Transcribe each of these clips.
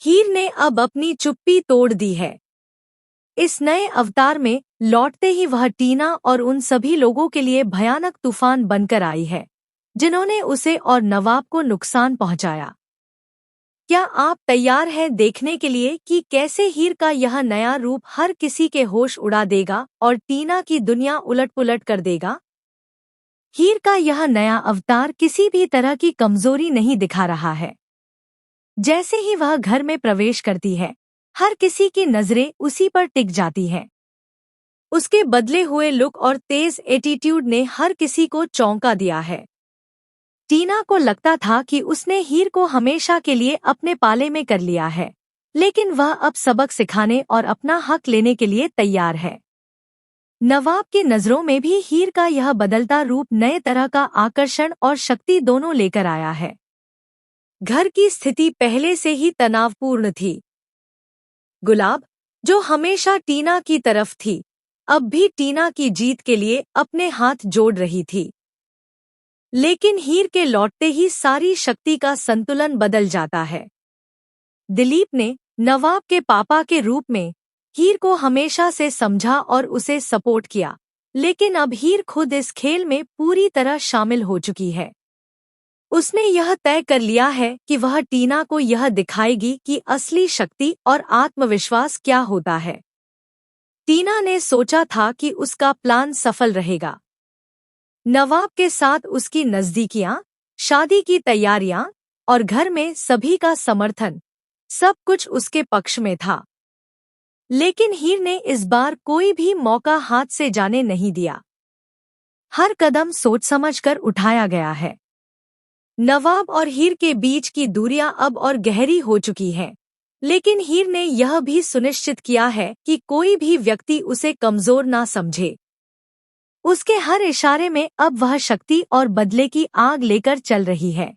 हीर ने अब अपनी चुप्पी तोड़ दी है। इस नए अवतार में लौटते ही वह टीना और उन सभी लोगों के लिए भयानक तूफान बनकर आई है, जिन्होंने उसे और नवाब को नुकसान पहुंचाया। क्या आप तैयार हैं देखने के लिए कि कैसे हीर का यह नया रूप हर किसी के होश उड़ा देगा और टीना की दुनिया उलट-पुलट कर देगा? हीर का यह नया अवतार किसी भी तरह की कमजोरी नहीं दिखा रहा है। जैसे ही वह घर में प्रवेश करती है, हर किसी की नजरें उसी पर टिक जाती हैं। उसके बदले हुए लुक और तेज एटीट्यूड ने हर किसी को चौंका दिया है। टीना को लगता था कि उसने हीर को हमेशा के लिए अपने पाले में कर लिया है, लेकिन वह अब सबक सिखाने और अपना हक लेने के लिए तैयार है। नवाब की नजरों में भी हीर का यह बदलता रूप नए तरह का आकर्षण और शक्ति दोनों लेकर आया है। घर की स्थिति पहले से ही तनावपूर्ण थी। गुलाब, जो हमेशा टीना की तरफ थी, अब भी टीना की जीत के लिए अपने हाथ जोड़ रही थी। लेकिन हीर के लौटते ही सारी शक्ति का संतुलन बदल जाता है। दिलीप ने नवाब के पापा के रूप में हीर को हमेशा से समझा और उसे सपोर्ट किया, लेकिन अब हीर खुद इस खेल में पूरी तरह शामिल हो चुकी है। उसने यह तय कर लिया है कि वह टीना को यह दिखाएगी कि असली शक्ति और आत्मविश्वास क्या होता है। टीना ने सोचा था कि उसका प्लान सफल रहेगा। नवाब के साथ उसकी नजदीकियां, शादी की तैयारियां और घर में सभी का समर्थन, सब कुछ उसके पक्ष में था। लेकिन हीर ने इस बार कोई भी मौका हाथ से जाने नहीं दिया। हर कदम सोच समझकर उठाया गया है। नवाब और हीर के बीच की दूरियां अब और गहरी हो चुकी हैं, लेकिन हीर ने यह भी सुनिश्चित किया है कि कोई भी व्यक्ति उसे कमजोर ना समझे। उसके हर इशारे में अब वह शक्ति और बदले की आग लेकर चल रही है।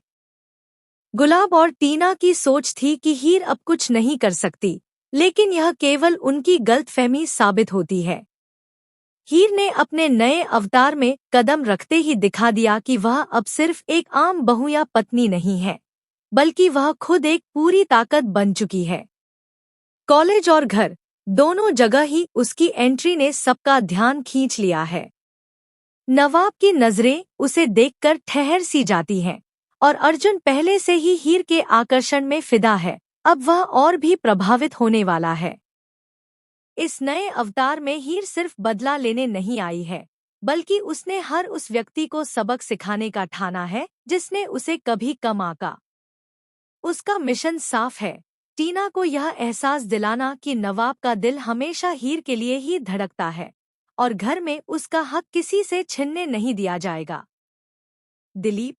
गुलाब और टीना की सोच थी कि हीर अब कुछ नहीं कर सकती, लेकिन यह केवल उनकी गलतफहमी साबित होती है। हीर ने अपने नए अवतार में कदम रखते ही दिखा दिया कि वह अब सिर्फ एक आम बहू या पत्नी नहीं है, बल्कि वह खुद एक पूरी ताकत बन चुकी है। कॉलेज और घर, दोनों जगह ही उसकी एंट्री ने सबका ध्यान खींच लिया है। नवाब की नजरें उसे देखकर ठहर सी जाती हैं, और अर्जुन पहले से ही हीर के आकर्षण में फिदा है, अब वह और भी प्रभावित होने वाला है। इस नए अवतार में हीर सिर्फ बदला लेने नहीं आई है, बल्कि उसने हर उस व्यक्ति को सबक सिखाने का ठाना है जिसने उसे कभी कम आंका। उसका मिशन साफ है, टीना को यह एहसास दिलाना कि नवाब का दिल हमेशा हीर के लिए ही धड़कता है और घर में उसका हक किसी से छीनने नहीं दिया जाएगा। दिलीप,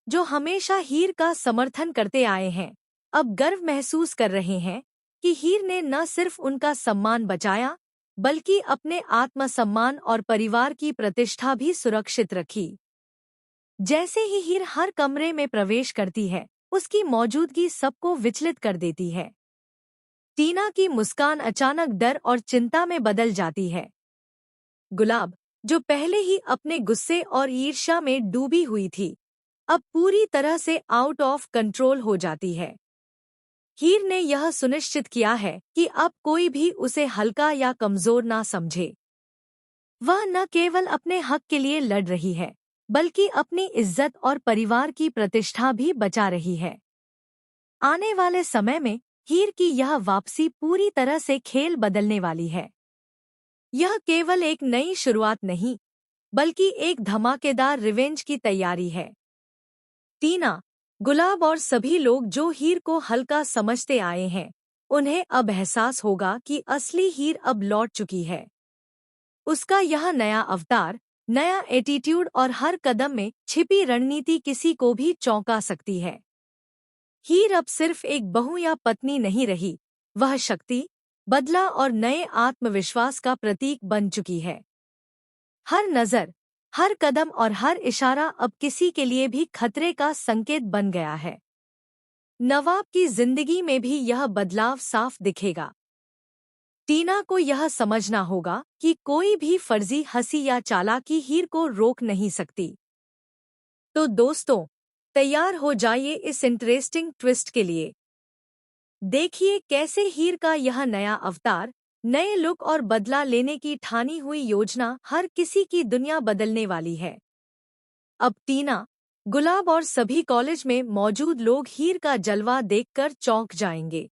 जो हमेशा हीर का समर्थन करते आए हैं, अब गर्व महसूस कर रहे हैं कि हीर ने न सिर्फ उनका सम्मान बचाया, बल्कि अपने आत्मसम्मान और परिवार की प्रतिष्ठा भी सुरक्षित रखी। जैसे ही हीर हर कमरे में प्रवेश करती है, उसकी मौजूदगी सबको विचलित कर देती है। टीना की मुस्कान अचानक डर और चिंता में बदल जाती है। गुलाब, जो पहले ही अपने गुस्से और ईर्ष्या में डूबी हुई थी, अब पूरी तरह से आउट ऑफ कंट्रोल हो जाती है। हीर ने यह सुनिश्चित किया है कि अब कोई भी उसे हल्का या कमजोर ना समझे। वह न केवल अपने हक के लिए लड़ रही है, बल्कि अपनी इज्जत और परिवार की प्रतिष्ठा भी बचा रही है। आने वाले समय में हीर की यह वापसी पूरी तरह से खेल बदलने वाली है। यह केवल एक नई शुरुआत नहीं, बल्कि एक धमाकेदार रिवेंज की तैयारी है। टीना, गुलाब और सभी लोग जो हीर को हल्का समझते आए हैं, उन्हें अब एहसास होगा कि असली हीर अब लौट चुकी है। उसका यह नया अवतार, नया एटीट्यूड और हर कदम में छिपी रणनीति किसी को भी चौंका सकती है। हीर अब सिर्फ एक बहू या पत्नी नहीं रही, वह शक्ति, बदला और नए आत्मविश्वास का प्रतीक बन चुकी है। हर नजर, हर कदम और हर इशारा अब किसी के लिए भी खतरे का संकेत बन गया है। नवाब की जिंदगी में भी यह बदलाव साफ दिखेगा। टीना को यह समझना होगा कि कोई भी फर्जी हंसी या चालाकी हीर को रोक नहीं सकती। तो दोस्तों, तैयार हो जाइए इस इंटरेस्टिंग ट्विस्ट के लिए। देखिए कैसे हीर का यह नया अवतार, नए लुक और बदला लेने की ठानी हुई योजना हर किसी की दुनिया बदलने वाली है। अब टीना, गुलाब और सभी कॉलेज में मौजूद लोग हीर का जलवा देखकर चौंक जाएंगे।